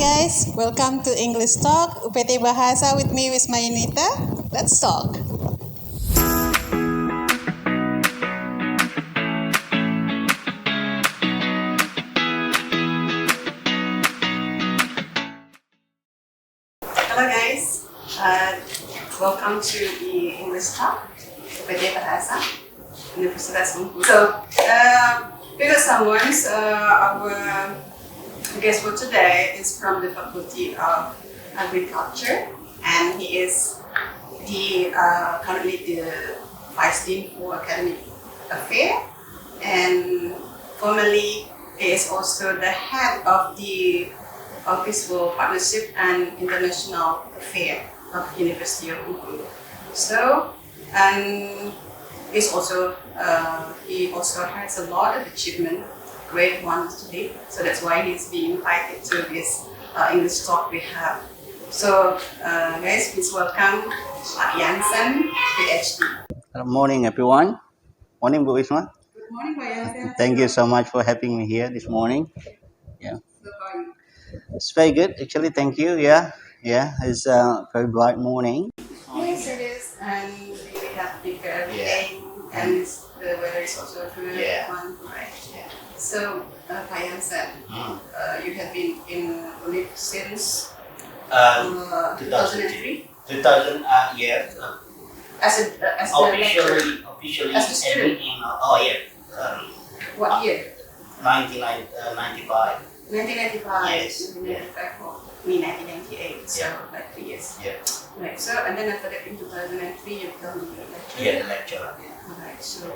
guys, welcome to English Talk UPT Bahasa with me Wisma Yunita. Let's talk. Hello guys, welcome to the English Talk UPT Bahasa Universitas Bengkulu. So, because someone's our guest for today is from the Faculty of Agriculture, and he is currently the Vice Dean for Academic Affairs, and formerly he is also the head of the Office for Partnership and International Affairs of University of Bengkulu. So, and he also has a lot of achievement, great ones today. So that's why he's being invited to this English talk we have. So, guys, please welcome Yansen, PhD. Good morning, everyone. Morning, Bu Wisma. Good morning, Yansen. Thank you so much for having me here this morning. Yeah, So how are you? it's very good. Actually, thank you. Yeah, it's a very bright morning. Yes, it is, and we have prepared everything, and the weather is also good. Fun, right? Yeah. So, Yansen, you have been in UNIF since 2003 2000, yeah. as Officially, As a student? What year? 1995. 1995. Yes. 1995 for me, 1998. So like 3 years. Yeah. Right. So and then after that in 2003 you become a lecturer. Yeah, the lecturer. Alright. So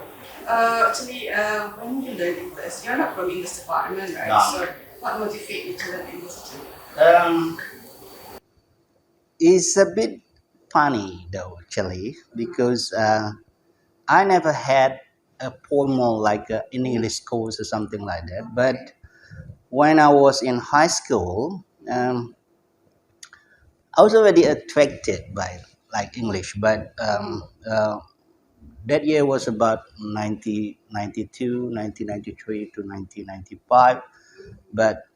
actually, when you learn English, you're not from English department, right? No. So what motivates you to learn English? It's a bit funny though, actually, because I never had a formal like an English course or something like that. But when I was in high school, I was already attracted by like English. But that year was about 1992, 1993 to 1995. But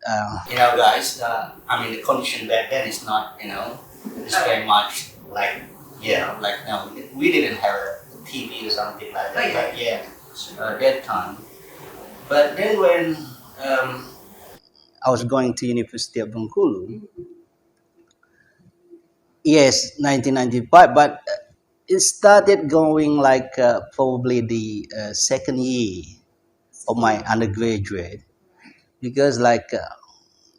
guys, the condition back then is not, it's very much like, we didn't have a TV or something like that. But that time. But then when I was going to University of Bengkulu, yes, 1995, but it started going like probably the second year of my undergraduate, because like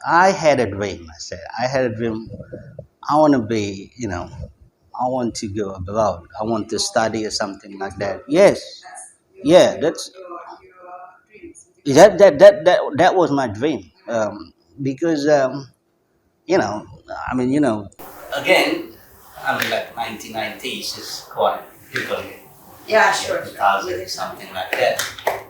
I had a dream. I had a dream. I want to be, I want to go abroad. I want to study or something like that. Yes, yeah, that's that was my dream. Because again, like 1990s is quite difficult. Yeah, sure. 2000, something like that.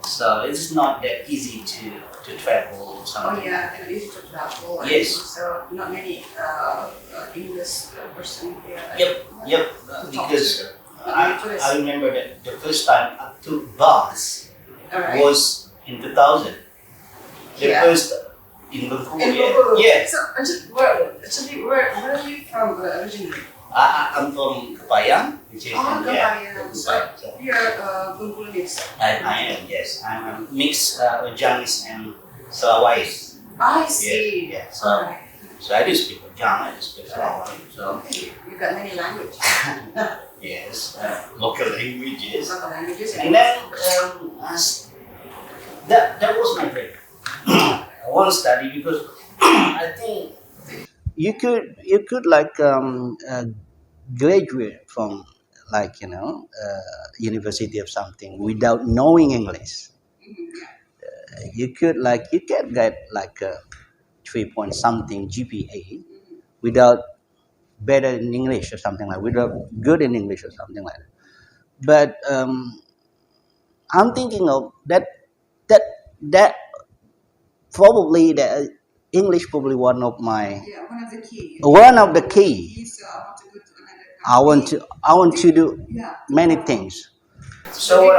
So it's not that easy to travel or Oh something. yeah, and easy to travel. Yes. So not many English person here. Yep. Because I remember that the first time I took bus was in 2000. The first in Bengkulu. Yeah. So where are you from originally? I'm from Kepayang, which is Kepayang. So You're Bengkulu mix. I am, yes. I'm a mix of Jangis and Sulawesi. I see. Yeah. So I do speak Jang, I do speak Sulawesi. So you got many languages. yes, local languages. Local languages. And then that was my dream. I want to study because I think you could like graduate from like university of something without knowing English. You can get like a 3 point something GPA without better in English or something like, without good in English or something like that. But I'm thinking of that probably the English probably one of the key. So I want to go to another country. I want to do many things. So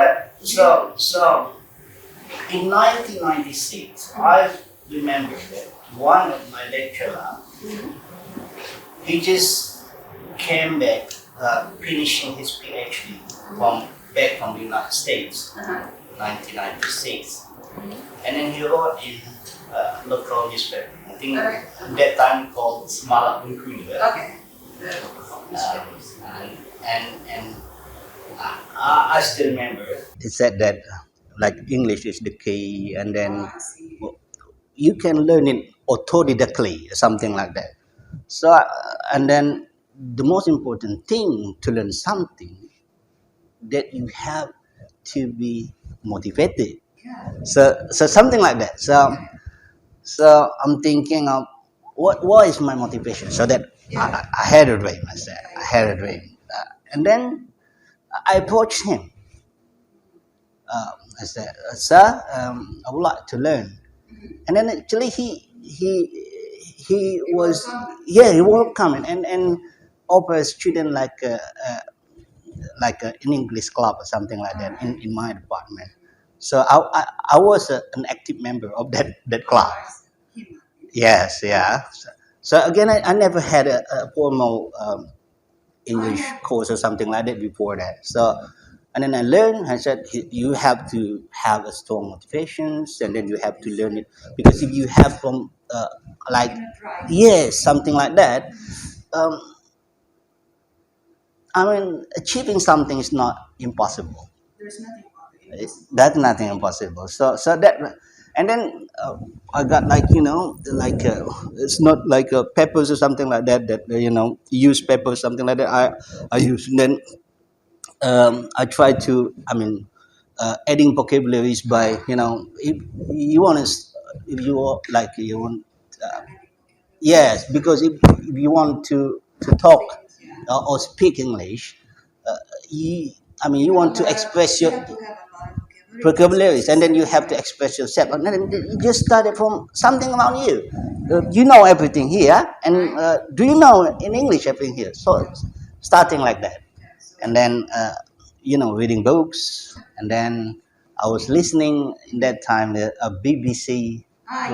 in 1996, I remember that one of my lecturer He just came back, finishing his PhD back from the United States, 1996, and then he wrote in local newspaper. I think that time called Semalam Bengkulu. Okay. And I still remember. He said that like English is the key, and then you can learn it autodidactly, something like that. So and then the most important thing to learn something that you have to be motivated. So something like that. So I'm thinking of what is my motivation. So that I had a dream. I said I had a dream, and then I approached him. I said, "Sir, I would like to learn." And then actually he was he welcome and offer a student like an English club or something like that in my department. So I was an active member of that club. Yes, yeah. So again, I never had a formal English course or something like that before that. So, and then I learned. I said you have to have a strong motivations, and then you have to learn it because if you have from like yes something like that, I mean achieving something is not impossible. There's nothing wrong with it. That's nothing impossible. So that, and then I got like like it's not like peppers or something like that use peppers something like that. I use and then I try to adding vocabularies by if you want to if you are like you want yes because if you want to talk or speak English you you want to express your You have to have a lot of vocabularies and then you have to express yourself and then you just started from something around you you know everything here and do you know in English everything here so starting like that and then reading books and then I was listening in that time a BBC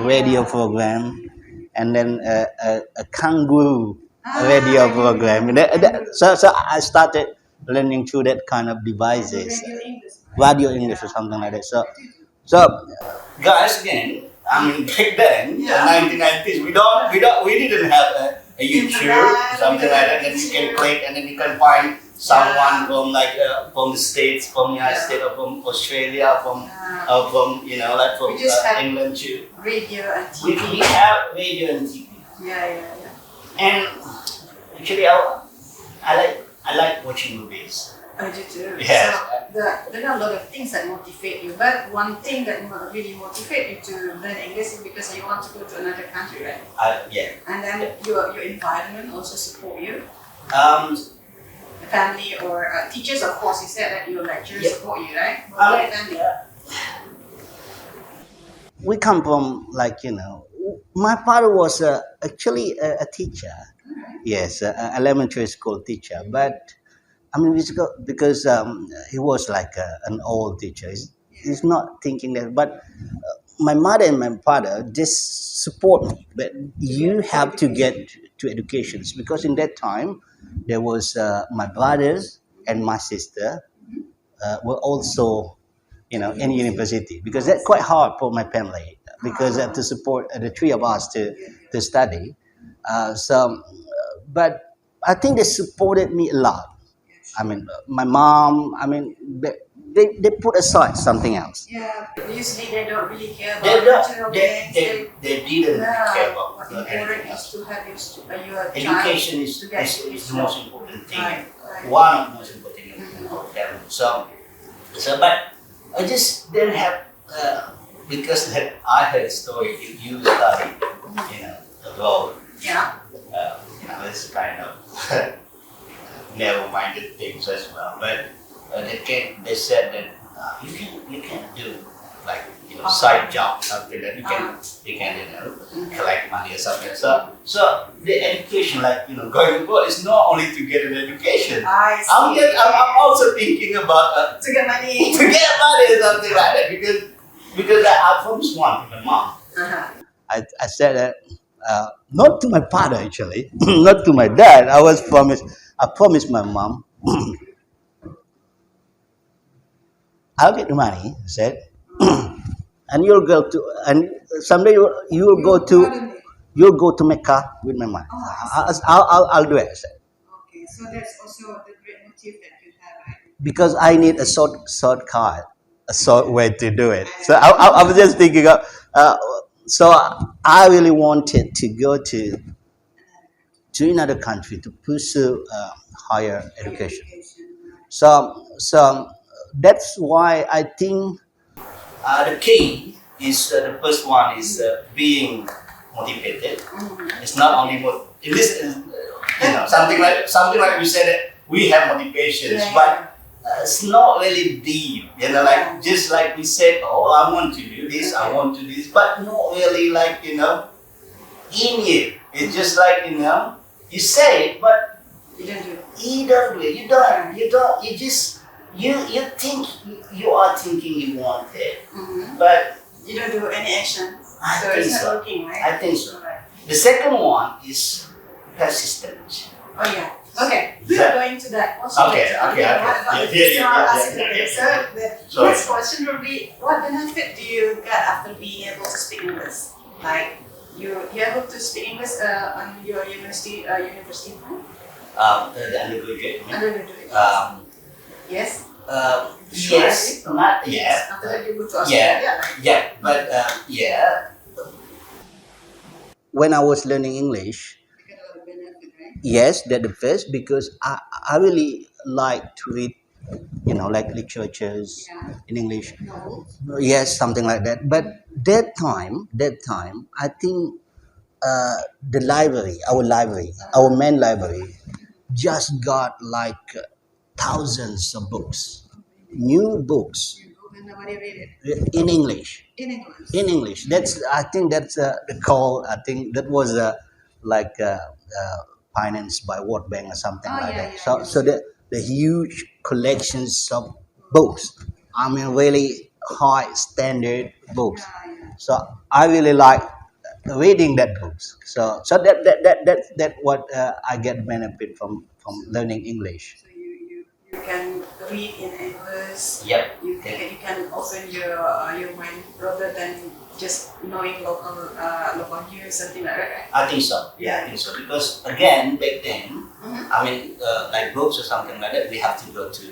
radio program and then a kangaroo radio program so I started learning through that kind of devices radio English or something like that. So guys, again, back then, the 1990s, we didn't have a YouTube, something like that. Then you can click and then you can find someone from from the States, from the United States, or from Australia, from from We just had England too. radio and We TV. have radio and TV, Yeah. and actually, I like watching movies. I do too. Yes. So there are a lot of things that motivate you, but one thing that really motivate you to learn English is because you want to go to another country, right? Yeah. And then your environment also support you. Um, Family or teachers, of course, you said that your lecturers Yeah. support you, right? What about family? we come from my father was actually a teacher. Yes, an elementary school teacher. But because he was like an old teacher. He's not thinking that. But my mother and my father just support me. But you have to get to educations because in that time there was my brothers and my sister were also in university because that's quite hard for my family because I have to support the three of us to study. But I think they supported me a lot. My mom. They put aside something else. Yeah, usually they don't really care They about don't. material They, things. they, they didn't care about What important anything is else. to have your Education child is, to get is the most important thing. Right. One of the most important things of them. But I just didn't have because I had a story. If you study, abroad, Yeah. it's kind of narrow-minded things as well. But they said that you can do like side job something that you can collect money or something. So the education going abroad is not only to get an education. I see. I'm also thinking about To get money. to get money or something like that because I'm from Swan, my mom. Uh-huh. I said that not to my father actually, not to my dad. I promised my mom, I'll get the money. I said, and you'll go to, and someday you'll go to, you'll go to Mecca with my money. I'll do it. I said. Okay, so that's also the great motive that you have, right? Because I need a shortcut, a short way to do it. So I was just thinking of, so I really wanted to go to another country to pursue higher education. So that's why I think the key is the first one is being motivated. It's not only in this is something like we said that we have motivations, but it's not really deep. Like just like we said, oh, I want to do this, I want to do this, but not really like in you. It's just like you say it, but You don't do it. you don't do it. You don't. You just you think you are thinking you want it, but You don't do any action. I So think it's not so. working, right? I think so. Right. The second one is persistence. Oh yeah. Okay, we are going to that also. Okay, later. okay. What about Yeah, the yeah, I'll yeah, ask you yeah, later. yeah. So the Sorry. next question will be, what benefit do you get after being able to speak English? Like you're able to speak English on your university time? The undergraduate. Undergraduate. Yes. Yes. Not yeah. After that you go to Australia. Right? Yeah. But yeah. When I was learning English, You get a lot of benefit, right? yes, that the first because I really like to read, like literatures Yeah. in English. Novels. Yes, something like that. But that time, I think our main library, just got like thousands of books, new books You go and nobody read it. in English. In English. In English. I think that's the call. I think that was like financed by World Bank or something Oh, like yeah, that. yeah, So the huge collections of books. I mean, really high standard books. Yeah. So I really like reading that books. So that what I get benefit from learning English. So you can read in English. Yep. You can open your mind rather than just knowing local news, something like that. Right? I think so. Yeah, I think so. Because again, back then, I mean, like books or something like that, we have to go to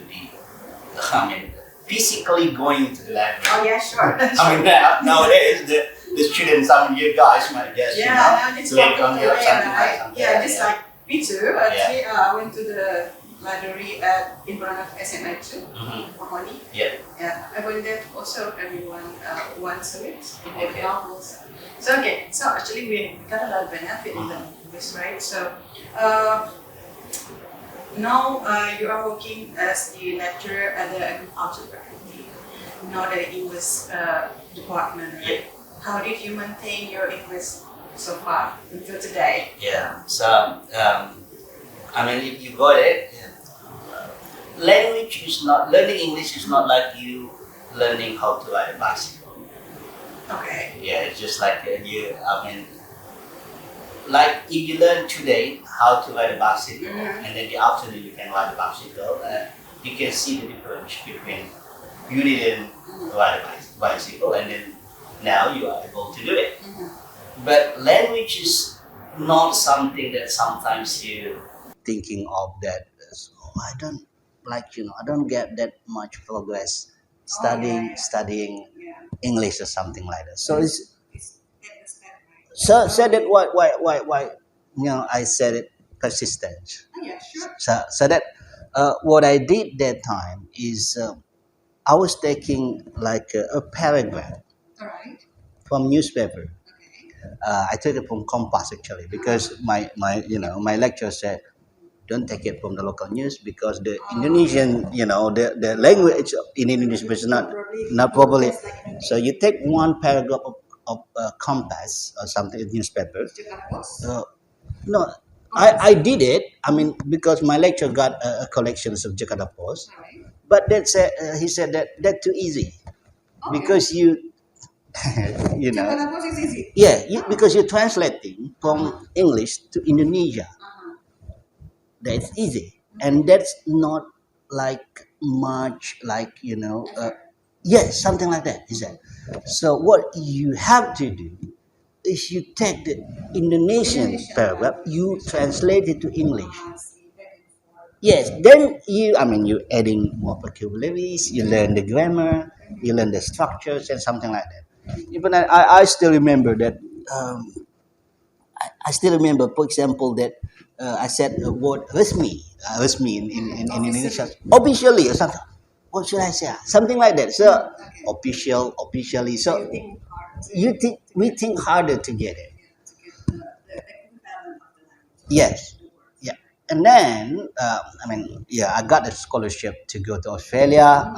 physically going to the library. Oh yeah, sure. I mean, nowadays the students, some of you guys might just now it's click on walking your away, something right? like something. Yeah, just like me too. Actually, I went to the library in front of SMI too, Mahoney. Yeah. Yeah, I went there also everyone once a week. Okay. Novels. So actually we got a lot of benefit in this, right? So now you are working as the lecturer at the agriculture faculty, not the English department, right? Yeah. How did you maintain your English so far until today? Yeah. So I mean, if you got it, learning English is not like you learning how to ride a bicycle. Okay. Yeah, it's just like like if you learn today how to ride a bicycle, and then the afternoon you can ride a bicycle, you can see the difference between you didn't ride a bicycle and then now you are able to do it. But language is not something that sometimes you thinking of that. I don't I don't get that much progress studying Yeah. English or something like that. So it's It's get the step right. so that why I said it persistence. Oh yeah, sure. So that what I did that time is I was taking like a paragraph All right. from newspaper. Okay. I took it from Compass actually because my lecturer said don't take it from the local news because the Indonesian the language in Indonesia is not properly. So you take one paragraph of Compass or something newspaper. Jakarta Post. No, I did it. I mean because my lecturer got a collection of Jakarta Post, All right. but he said that too easy Okay. because you you know. Kenapa sih sih? Yeah, because you're translating from English to Indonesia. That's easy, and that's not like much like yes, something like that. Is that? So what you have to do is you take the Indonesian paragraph, you translate it to English. Yes, then you adding more vocabularies, you learn the grammar, you learn the structures and something like that. Even I still remember that. I still remember, for example, that I said the word resmi in Indonesia, officially or something. What should I say? Something like that. So officially. So we think harder to get it. Yes, yeah. And then yeah, I got a scholarship to go to Australia.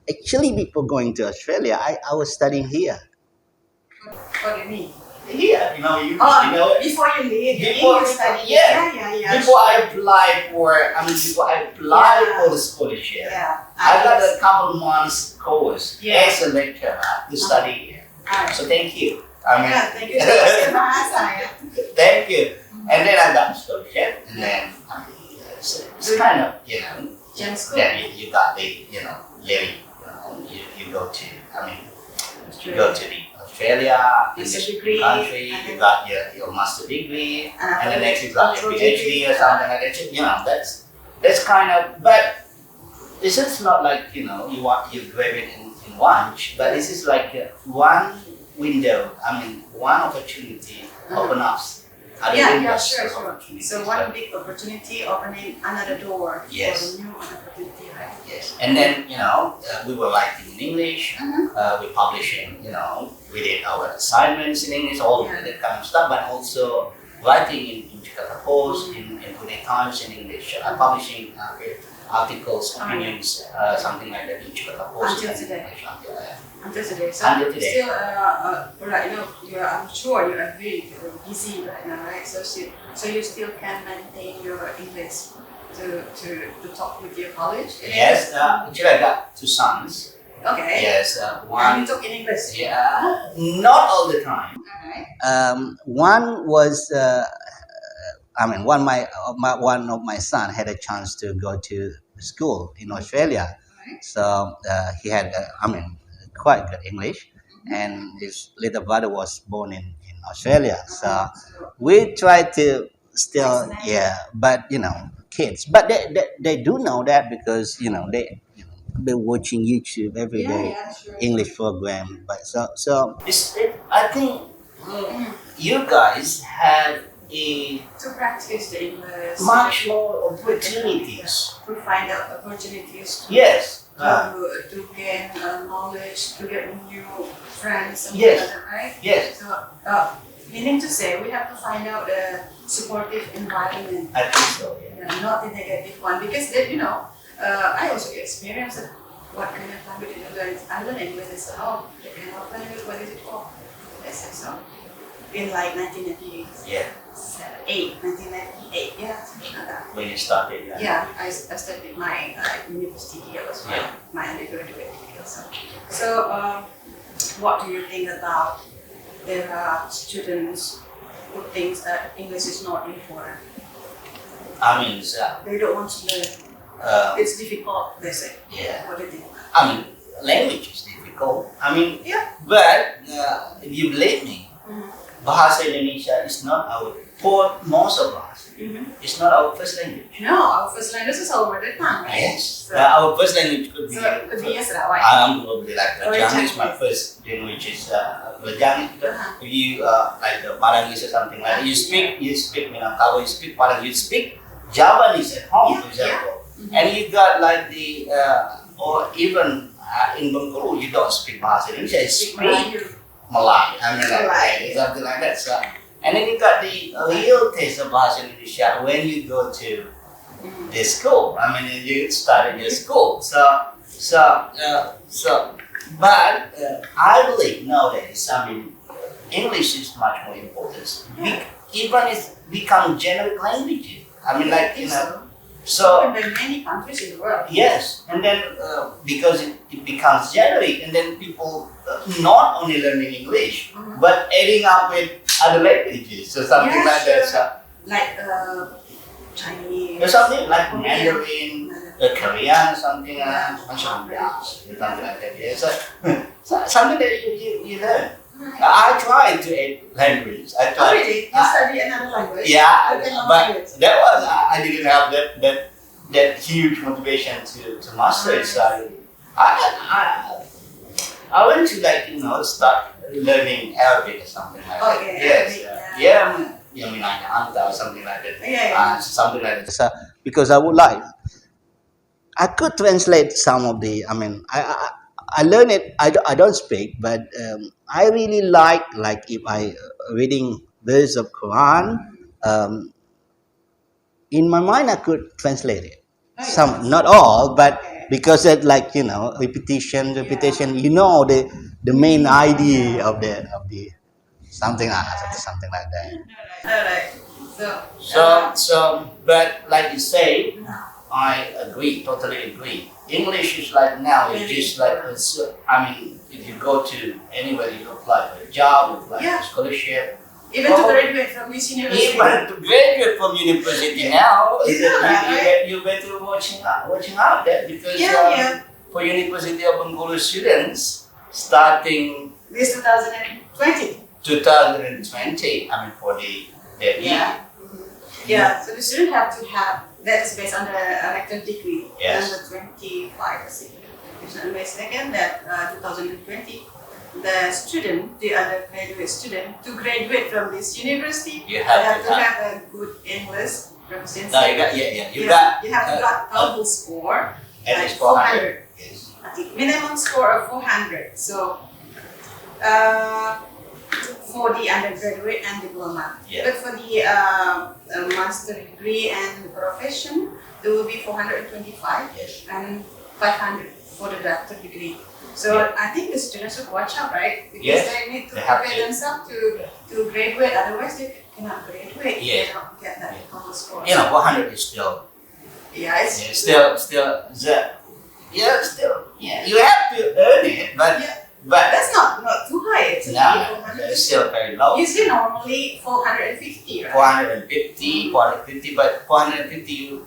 Actually, before going to Australia, I was studying here. What do you mean? Here, Before you leave, Before- you study. yeah. Yeah. Before I applied for the scholarship, Yeah. I got a couple months course Yeah. as a lecturer to study here. So thank you. Yeah, thank you. Saya bahasa ya. Thank you. And then I got a scholarship, and then it's kind of Jam school. then you got the living. You go to you go to the Australia, in Master this degree, country, and you then- got your master degree, and then next you got your doctoral PhD or degree. something like that. That's kind of, but this is not like you graduate in one, but this is like one window. One opportunity open up. Other Yeah, windows sure. for opportunities. So one big opportunity opening another door Yes. for a new opportunity, right? Yes, and then we were writing in English. Mhm. We publishing, we did our assignments in English, all Yeah. that kind of stuff. But also writing in Jakarta Post, in Pune Times in English, publishing articles, opinions, something like that in Jakarta Post. Until in today. English, Until today. So Until today. still, right, I'm sure you are very busy right now, right? So you still can maintain your English to talk with your college? in Yes, English? actually I got two sons. Okay. Yes, And one. you talk in English? Yeah, not all the time. Okay. One was, one of my son had a chance to go to school in Australia, so he had, quite good English, and his little brother was born in Australia, so we try to still, but kids, but they do know that because they're watching YouTube every day, Sure. English program, but I think you guys have To practice the English. much more opportunities. To find out opportunities to Yes. to gain knowledge, to get new friends, something Yes. like that, right? Yes, So, meaning to say, we have to find out a supportive environment, I think so. Yeah. not the negative one, because I also experienced what kind of language you learn. I learned English as well. The kind of language, what is it called? So in like 1998, Yeah. 1998, yeah, something like that. When you started. Yeah, I studied my university here as well, Yeah. my undergraduate degree also. So, what do you think about there are students who think that English is not important? They don't want to learn. It's difficult, they say. Yeah. What do you think? Language is difficult. Yeah. But if you believe me, Mhm. Bahasa Indonesia is not for most of us, it's not our first language. No, our first language is our mother tongue, right? Yes. So, Our first language could be. could be yes, right? I'm probably like Or Rajang is Chinese. my first language is Rajang. Uh-huh. If you like the Parangis or something like that, you speak Minangkabau, you speak Parang, you speak Javanese at home, for example. And you got like the or even in Bengkulu, you don't speak Bahasa Indonesia, you speak Malay. Malay. Something like that. So, and then you got the real taste of Bahasa Indonesia when you go to the school. You start in your school. But I believe nowadays, English is much more important. Even it's become generic language. So in many countries in the world. yes, and then because it becomes generic, and then people not only learning English but adding up with other languages, so something like that. So, Like Chinese. or something like Mandarin, Korean, something something like that. Yeah, so, something that you learn. I tried to add language. I Oh, tried. really? You study another language? Yeah, Okay, but that was I didn't have that huge motivation to master it. So I went to start learning Arabic or something like that. Okay, Yes, Arabic, or something like that. Yeah. Something like that. So, because I could translate some of the. I mean, I learn it. I don't speak, but I really like if I reading verse of Quran. In my mind, I could translate it. Some, not all, but because it repetition. You know the main idea of the something like that. Alright. But like you say, I agree, totally agree. English is like now, it's just like, if you go to anywhere, you apply for a job, you apply for a scholarship. Even to graduate from this university. Even to graduate from university now, you better watching out there because for University of Bengkulu students, starting This 2020. 2020, for their year. Yeah, so the student have to have, that is based on the elective degree, Yes. number 25, I think. If I'm not mistaken, that 2020, the student, the undergraduate student, to graduate from this university, You have to have a good English proficiency. No, you got You have to got total score, at like least 400. Yes. I think minimum score of 400. So, for the undergraduate and diploma. Yeah. But for the master degree and profession, there will be 425 Yes. and 500 for the doctor degree. So I think the students should watch out, right? Because Yes, they need to they have prepare to. themselves to graduate. Otherwise, they cannot graduate. Yeah. They don't get that total score. 400 is still, Yeah, it's still, you have to earn it, but that's not too high. It's no, it's still very low. Usually, normally 450, right? 450, but 450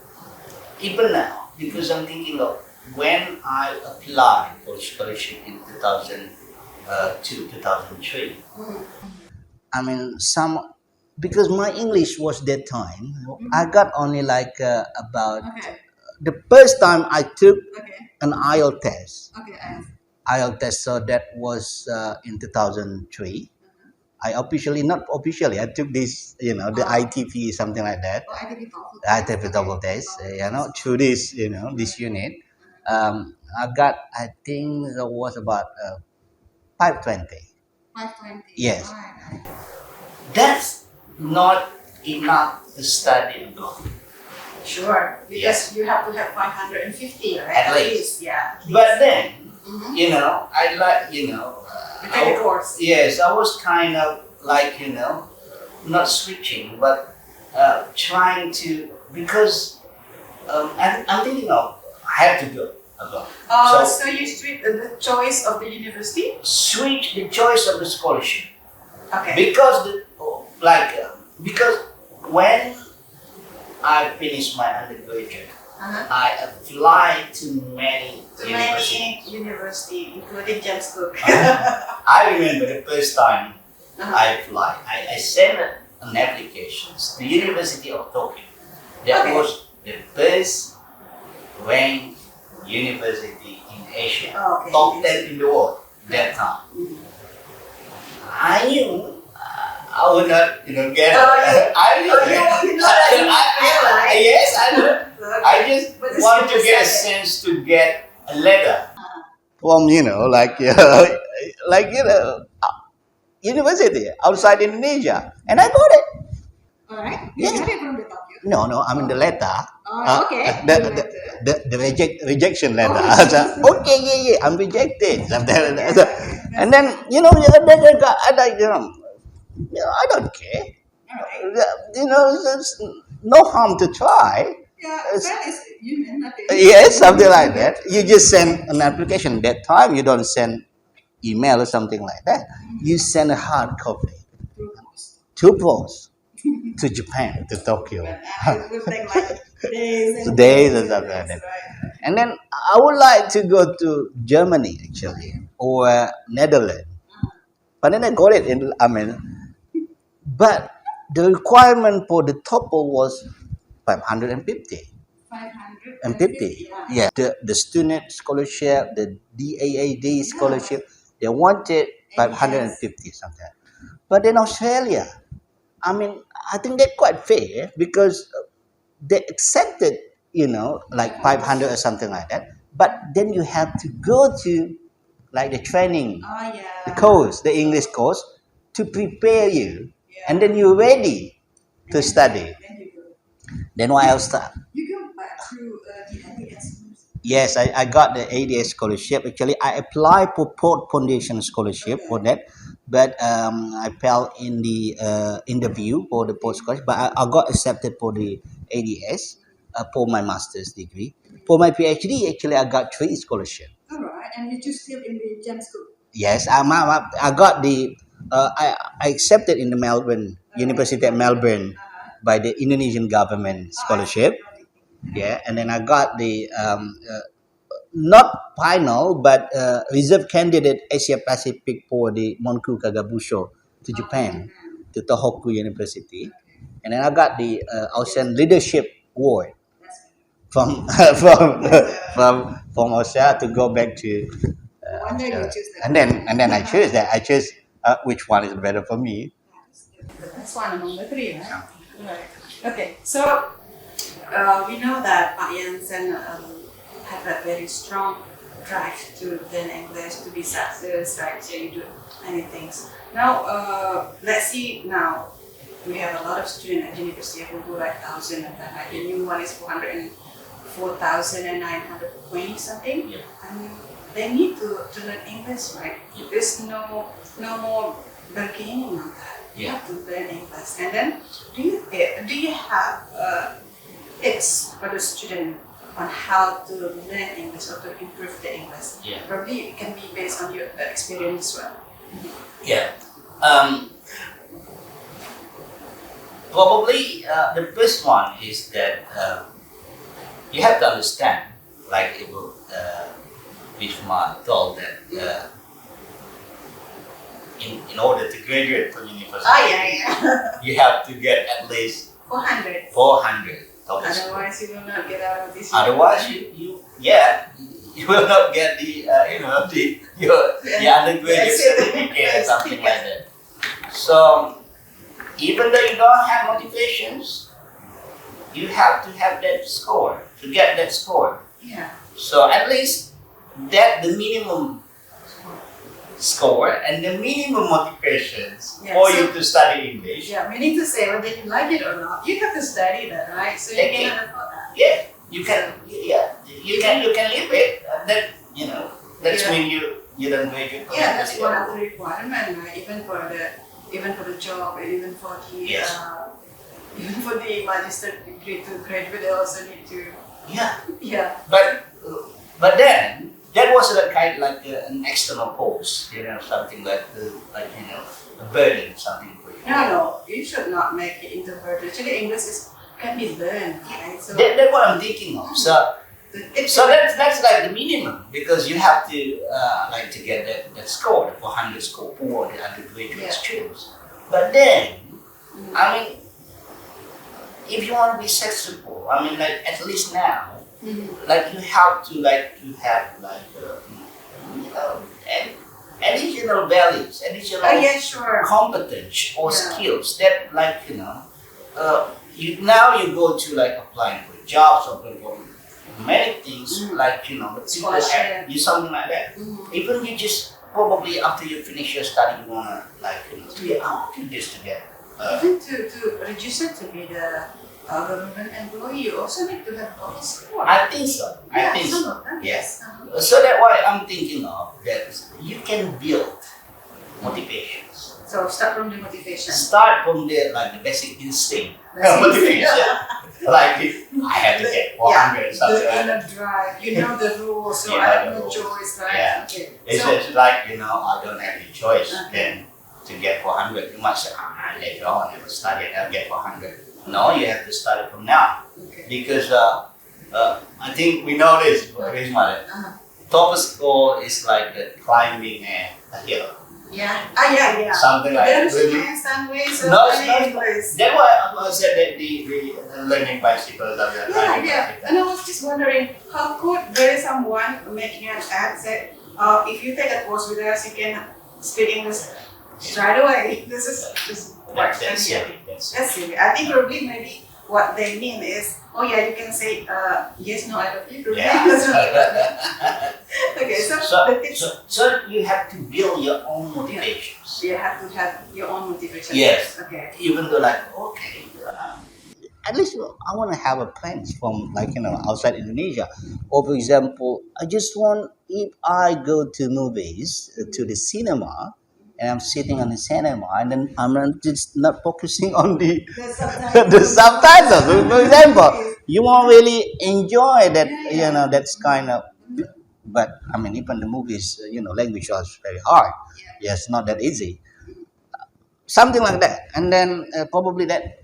even now, because I'm thinking of when I applied for scholarship in 2002, 2003. Because my English was that time, I got only about the first time I took an IELTS test. IELTS test, so that was in 2003. I not officially, I took this, the ITP, something like that. ITP double test, through this, this unit. I got, I think it was about 520. 520. Yes. That's not enough to study abroad. Sure, because you have to have 550, right? At least. Yeah. But then, Mhm. I like, You take the course. yes, I was kind of not switching, but trying to, because I'm thinking of, I have to go abroad. So you switch the choice of the university? Switch the choice of the scholarship. Okay. Because because when I finished my undergraduate, I applied to many universities. University, including Jamscook. I remember the first time I applied. I sent an application to the University of Tokyo. That was the first ranked university in Asia, top 10 in the world that time. I knew I would not, get it. I knew. Yes, I know. I just want to get a sense to get a letter from university outside Indonesia, and I got it. Alright. Yeah. You got it from the Tokyo. No, I mean the letter. Okay. The rejection letter. I said, okay, yeah, I'm rejected. And then I don't care. There's no harm to try. Yeah, that is human, I think. Yes, something like that. You just send an application. That time you don't send email or something like that. You send a hard copy to post to Japan, to Tokyo. It will take like days and Days days and stuff like that. right? And then I would like to go to Germany actually or Netherlands. But then I got it in, but the requirement for the TOEFL was 550. 550. Yeah, the student scholarship, the DAAD scholarship, they wanted 550 something. But in Australia, I think they're quite fair because they accepted, like 500 or something like that. But then you have to go to like the training, Oh yeah. the course, the English course, to prepare you, Yeah. and then you're ready to study. Then you go. Then what else? You go back to the ADS. Yes, I got the ADS scholarship. Actually, I applied for Port Foundation scholarship for that, but I fell in the interview for the post scholarship. But I got accepted for the ADS for my master's degree. For my PhD, actually, I got 3 scholarships. All right, and you just still in the gem school. Yes, I got the I accepted in the Melbourne University of Melbourne by the Indonesian government scholarship. Yeah, and then I got the not final but reserve candidate Asia Pacific for the Monku Kagabusho to Japan to Tohoku University, and then I got the Ocean Leadership Award from from Australia to go back to One day you Australia. choose that. And then I choose that. I choose which one is better for me. That's one among the 3, right? Right. Okay, so we know that Pak Yansen have a very strong drive to learn English, to be success, right? So you do many things. Now, let's see now. We have a lot of students at the University of Bengkulu, like 1,000 of them. Like the new one is 404,920 something. Yeah. And they need to learn English, right? There's no more bargaining on that. You Yeah. have to learn English. And then, do you have tips for the student on how to learn English or to improve the English? Yeah. Probably it can be based on your experience as well. Yeah. Probably the first one is that you have to understand, like Wisma told that in order to graduate from university, Yeah. you have to get at least 400. 400 total score. Otherwise, you will not get out of this. Otherwise, you will not get the your undergraduate certificate or something like that. So even though you don't have motivations, you have to have that score to get that score. Yeah. So at least that the minimum score and the minimum motivations Yeah, for so- you to study English. Yeah, meaning to say whether you like it or not, you have to study that, right? So you Okay. cannot afford that. Yeah, you can. Yeah, you can live it. That that's Yeah. when you don't graduate. from Yeah, that's university. one of the requirements, right? Even for the job, and even for the Yes. even for the magister degree to graduate, they also need to. Yeah, Yeah. but then that was like an external post, something like a burden, something for you. No, you should not make it into burden. Actually, English can be learned, right? So That's what I'm thinking of. So that's like the minimum because you have to to get that score, the 400 score for the undergraduate Yeah. students. But then, if you want to be successful, at least now, like you have to have additional values, additional oh yeah, sure. competence or Yeah. skills that you go to applying for jobs or for many things but people Scholarship. have you something like that. Even you just probably after you finish your study you wanna do this to get Even to register to be the government employee, you also need to have all this score. I think so. Yeah, I think some so. of them, Yes. yes. So that's why I'm thinking of that you can build motivations. So start from the motivation. Start from the basic instinct. Basic motivation. instinct. like I have to get 400 something the like inner that. drive. You know the rules, so You I know have the no rules. choice, right? Yeah. Okay. It's So, just like, I don't have any choice Okay. then to get 400. You might say, later on, I will study and I'll get 400. No, you have to start from now. okay. Because I think we know this, Rachmawati. Top score is like climbing a hill. Yeah. Yeah. Something like There is really. a handstand ways of No, it's learning not. English. That's why I said that the learning bicycle, Yeah. And I was just wondering, how could there is someone making an ad say, if you take a course with us, you can speak English straight away. This is That's silly. That's That's silly. I think probably maybe what they mean is, oh yeah, you can say yes, no, I love you. Probably. That's what they mean. Okay, so the tips, so you have to build your own motivations. you have to have your own motivation. Yes. Okay. Even though like, okay, at least I want to have a plans from like, outside Indonesia. Or for example, I just want, if I go to movies, to the cinema, and I'm sitting on the cinema, and then I'm just not focusing on the The subtitles. the subtitles. For example, you won't really enjoy that. That's kind of. But I mean, even the movies, language was very hard. Yes, not that easy. Something like that, and then probably that.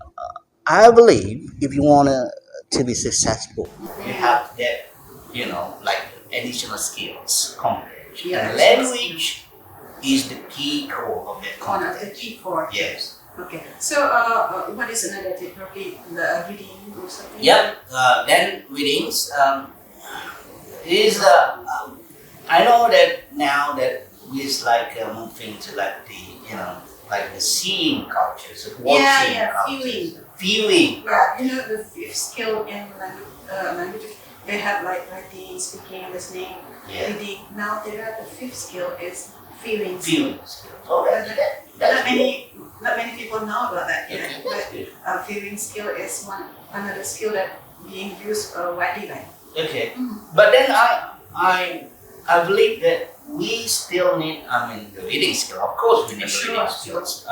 I believe if you want to be successful, you have that, like additional skills, comprehension. Yeah, And language is the key core of that One of the comprehension. key core. Yes. Okay. So what is another tip? Probably the reading or something. Yep. Then readings is I know that now that it's like moving to like the like the seeing cultures, watching cultures, viewing. Yeah, the fifth skill in languages, they have like writing, speaking, listening, Yeah. reading. Now the fifth skill is feeling. Viewing skills. Oh, Not that's many people know about that. good. But That's good. feeling skill is another skill that being used widely. Like. Okay, but then I believe that we still need, the reading skill. Of course, we need Sure, reading skills.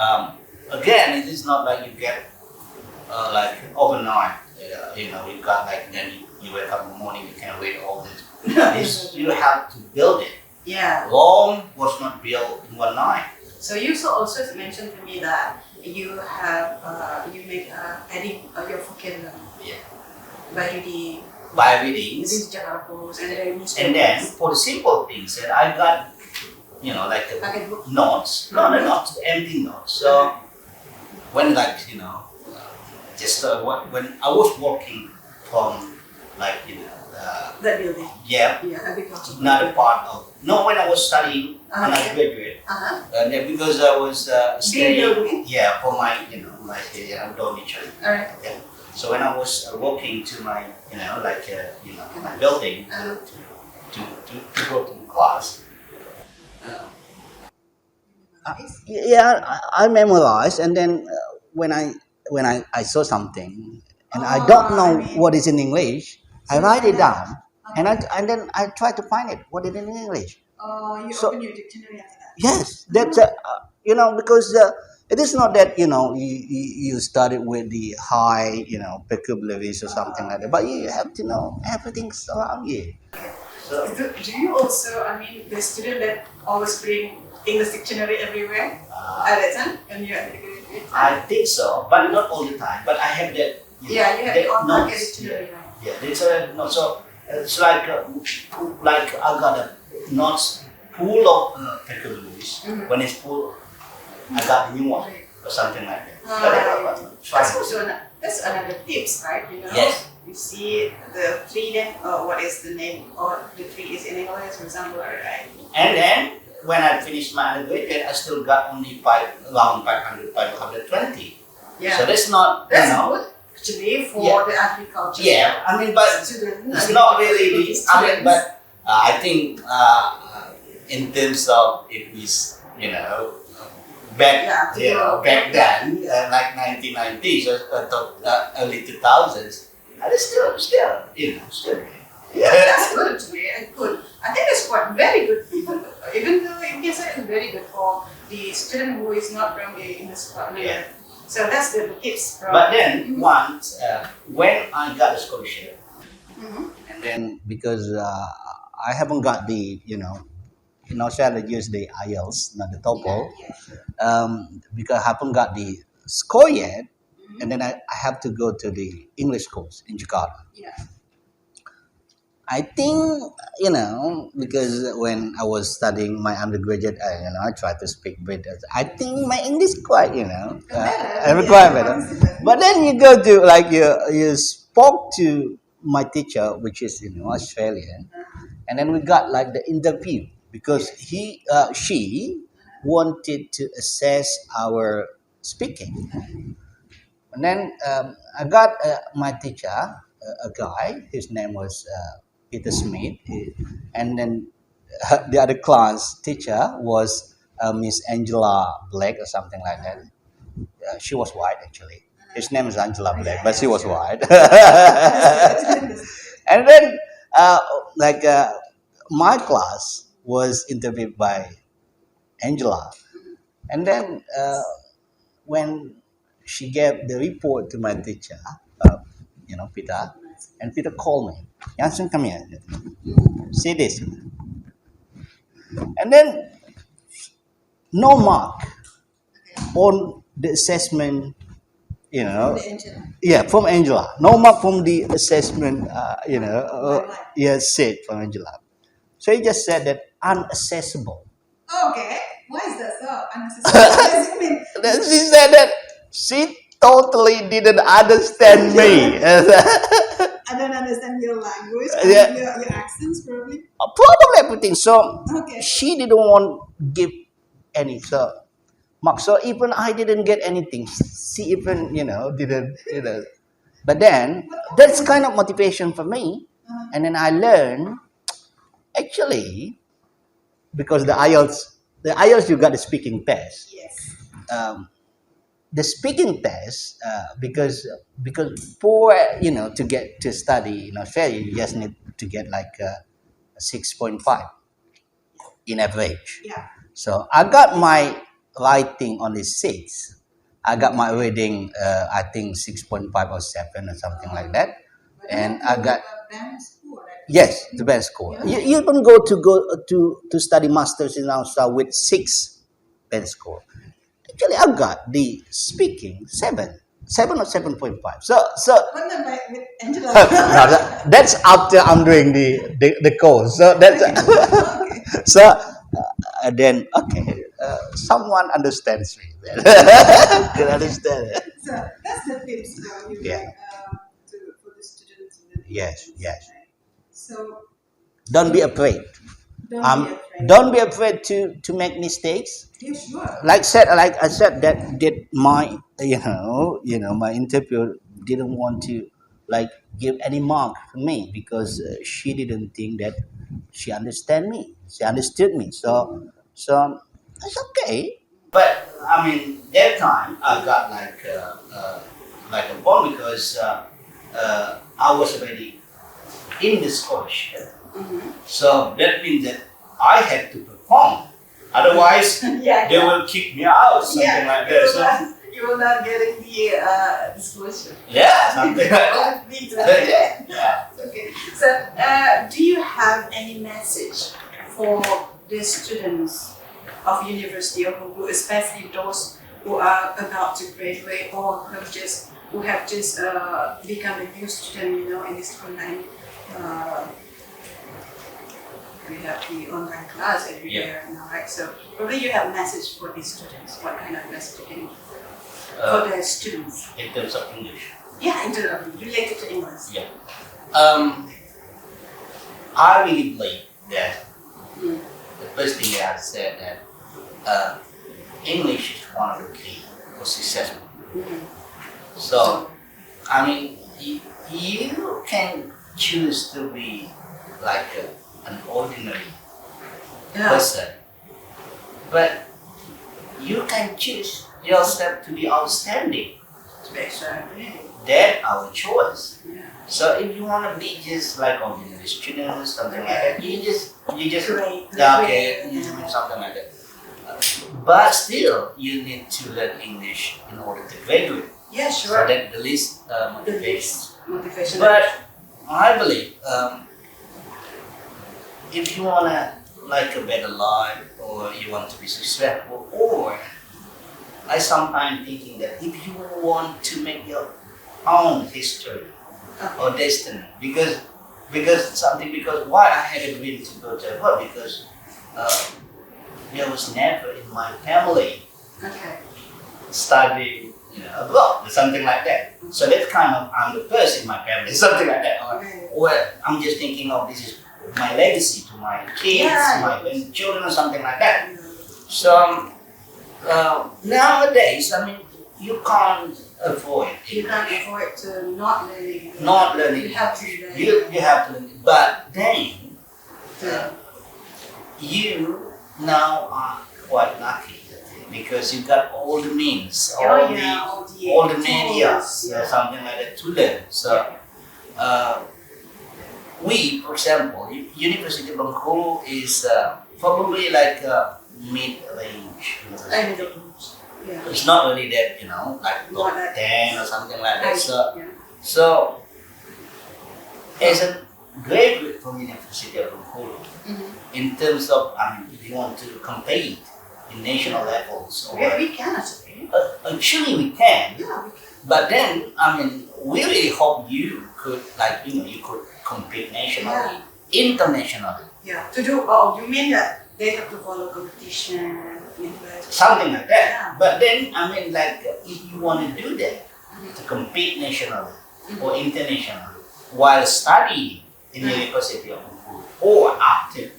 Again, it is not like you get like overnight. You got like then you wake up in the morning, you can read all this. You have to build it. Yeah. Rome was not built in one night. So you also mentioned to me that you have you make adding your vocabulary Yeah. by reading. By readings. These Jakarta and then And then for the simple things that I got, like the Packet book. notes, no notes, empty notes. So when like just when I was working from like That building. yeah, Agriculture. another part of when I was studying when I Okay. graduated, Uh-huh. and then because I was studying building? for my my dormitory. Alright. Yeah. So when I was walking to my my building to go to the class. I memorized, and then when I saw something and I don't know what is in English, I write it down, and then I try to find it what is in English. You So- open your dictionary after that. Yes, that's because it is not that you started with the high vocabularies or something like that, but you have to know everything's around you. So Do you also, the student that always bring English dictionary everywhere at that time when you're at the degree? I think so, but not all the time. But I have that. You have that your own pocket notes. dictionary, right? Yeah, there's a no. So it's like I got a notes full of vocabularies. When it's full, I got a new one or something like that. That's another tips, right? Yes. You see the tree, then what is the name or the tree is in English, for example, right? And then when I finished my undergraduate, I still got only around 520. Yeah. So that's not That's good actually for the agriculture. Yeah, but Student, it's not really the. students. But I think in terms of if we, back back then, like 1990s or early 2000s, and it's still still. That's good to me. Good. I think it's quite very good. Even though you can say it's very good for the student who is not from the English department. Yeah. So that's the tips from. But then once when I got a scholarship, Mhm. and then because I haven't got the in Australia use the IELTS, not the TOEFL, Yeah, sure. because I haven't got the score yet, and then I have to go to the English course in Jakarta. Yeah. I think because when I was studying my undergraduate, I tried to speak better. I think my English quite I require better. But then you go to like you spoke to my teacher, which is Australian, and then we got like the interview because she wanted to assess our speaking. And then I got my teacher, a guy. His name was Peter Smith, and then the other class teacher was Miss Angela Black or something like that. She was white actually. His name is Angela Black, but she was white. And then like my class was interviewed by Angela, and then when she gave the report to my teacher, Peter, and Peter called me. Yansen, come here. Say this. And then no mark on the assessment, yeah, from Angela. No mark from the assessment, said from Angela. So he just said that unaccessible. Okay. Why is that so unnecessary? What does it mean? Then she said that she totally didn't understand me. I don't understand your language. Yeah. Your accents probably. Probably everything. So Okay. she didn't want give any mark. So even I didn't get anything. She even didn't But then that's kind of motivation for me. And then I learned actually because the IELTS you got the speaking test. Yes. The speaking test because for to get to study in Australia you just need to get like a 6.5 in average. Yeah. So I got my writing on the 6. I got my reading I think 6.5 or 7 or something like that, and I got yes the best score. You can go to study masters in Australia with 6 best score. Actually, I got the speaking 7 or 7.5. So What about with Angela? no, that's after I'm doing the course. So that's Okay. so then okay, someone understands me. Can understand it. So that's the tips for you, Yeah. like, for the students. And the Yes, teachers, yes. right? So Don't be afraid. don't be afraid. Don't be afraid to make mistakes. Yeah, sure. Like I said that did my my interviewer didn't want to like give any mark for me because she didn't think that she understood me. So it's okay. But I mean, that time I got like a bond because I was already in the scholarship. So that means that I had to perform. Otherwise, Yeah, they will kick me out, something like that. So, you will not getting the disclosure. yeah, something like that. Me too. Yeah. Okay. So, do you have any message for the students of University of Bengkulu, especially those who are about to graduate or who have just become a new student, in this online? We have the online class every year now, right? So probably you have a message for these students. What kind of message can you for the students? In terms of English. Yeah, related to English. Yeah. I really believe that the first thing that I said that English is one of the key for successful. So, I mean, you can choose to be like an ordinary person, but you can choose yourself to be outstanding. That's our choice. Yeah. So if you want to be just like ordinary students, something like that, you just Great. okay, you do something like that. but still you need to learn English in order to graduate. Yeah, So sure. that the least The motivation. motivation. But I believe if you wanna like a better life, or you want to be successful, or I sometimes thinking that if you want to make your own history or destiny, because why I had a dream to go to S.Hut, because there was never in my family Okay. study abroad or something like that. So that's kind of I'm the first in my family, something like that. Or I'm just thinking of this is my legacy to my kids, my children, or something like that. So nowadays, I mean, you can't avoid it. You can't avoid to not learning. Not learning. You have to learn. You have to learn. But then you now are quite lucky because you got all the means, all the media, something like that to learn. So we, for example, University of Bengkulu is probably like a mid-range university. It's not really that, like top 10 or something like that. So as a graduate from University of Bengkulu, in terms of, if you want to compete in national levels, or we can actually. Actually we can. Yeah, we can. But then, we really hope you could, you could compete nationally, internationally. Yeah. To do, you mean that they have to follow competition, something like that. Yeah. But then, if you want to do that, to compete nationally or internationally, while studying in the University of Bengkulu, or after,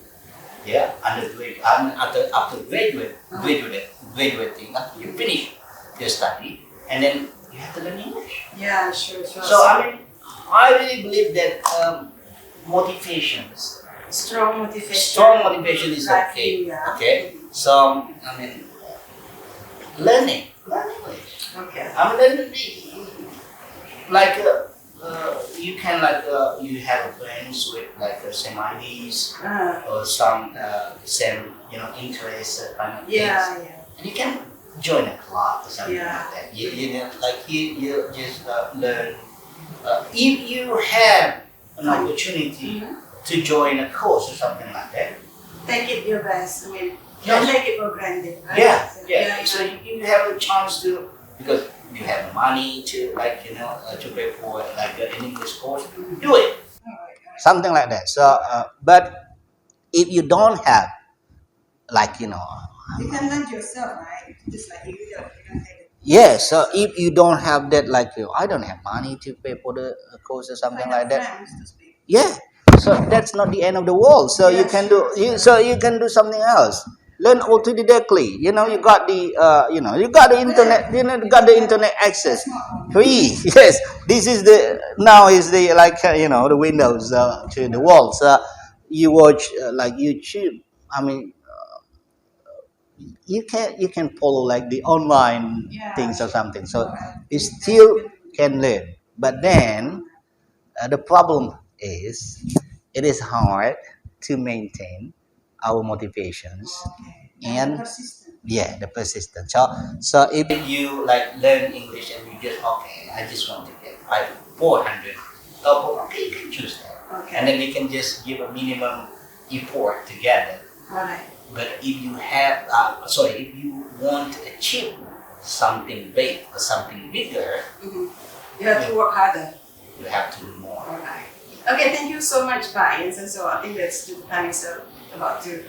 after graduating, after you finish your study, and then you have to learn English. Yeah, sure. So I really believe that motivations. Strong motivation. Strong motivation is okay. Okay. So learning English. Okay. Learning you can you have friends with same ideas or some same interests kind of things, and you can join a club or something like that. You just learn. If you have an opportunity to join a course or something like that, take it your best. Don't take it for granted, right? Yeah. So you have a chance to, because you have money to to pay for an English course, do it. Something like that. So, but if you don't have, you can learn yourself, right? Just like you don't take it. yeah. So if you don't have that, I don't have money to pay for the course or something like that. Yeah. So that's not the end of the world. So you can do. You can do something else. Learn autodidactly. You got the you got the internet. You got the internet access. Free. Yes. This is the now is the the windows to the world. So you watch YouTube. You can follow the online things or something. So you still can learn. But then the problem is it is hard to maintain our motivations and the persistence. So if you learn English and you just I just want to get 400 okay, you can choose that, and then you can just give a minimum effort together. Alright. But if you have if you want to achieve something big or something bigger, you have to work harder. You have to do more. Alright. Okay, thank you so much, Pak Yansen. So I think that's the time is about to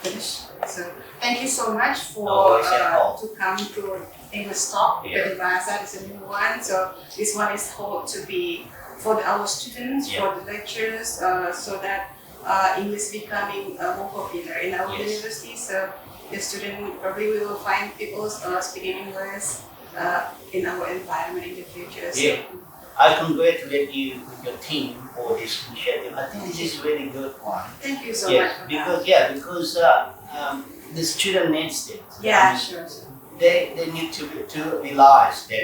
finish. So thank you so much for to come to English Talk. UPT Bahasa is a new one. So this one is hoped to be for our students, for the lecturers, so that English becoming more popular in our university. So the student probably will find people speaking English in our environment in the future. So, I congratulate you with your team for this initiative. I think this is a really good one. Thank you so much for because because the student needs it. Sure. They need to realize that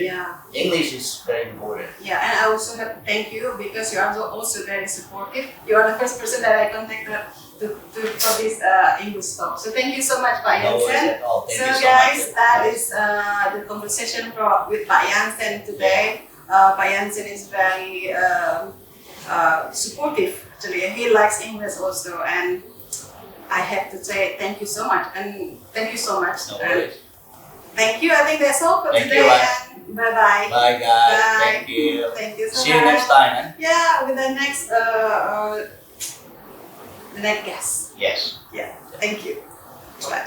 English is very important. Yeah, and I also have to thank you because you are also very supportive. You are the first person that I contacted for this English talk. So thank you so much, Pak No worries Yansen. at all. Thank So you so guys, much. that is the conversation with Pak Yansen today. Pak Yansen is very supportive. Actually, he likes English also, and I have to say thank you so much. And thank you so much. No worries. Thank you. I think that's all for Thank today. you, And bye bye. Bye guys. Bye. Thank you. Thank you so See you much. next time. Eh? Yeah, with the next guest. Yes. Yeah. Thank you. Bye.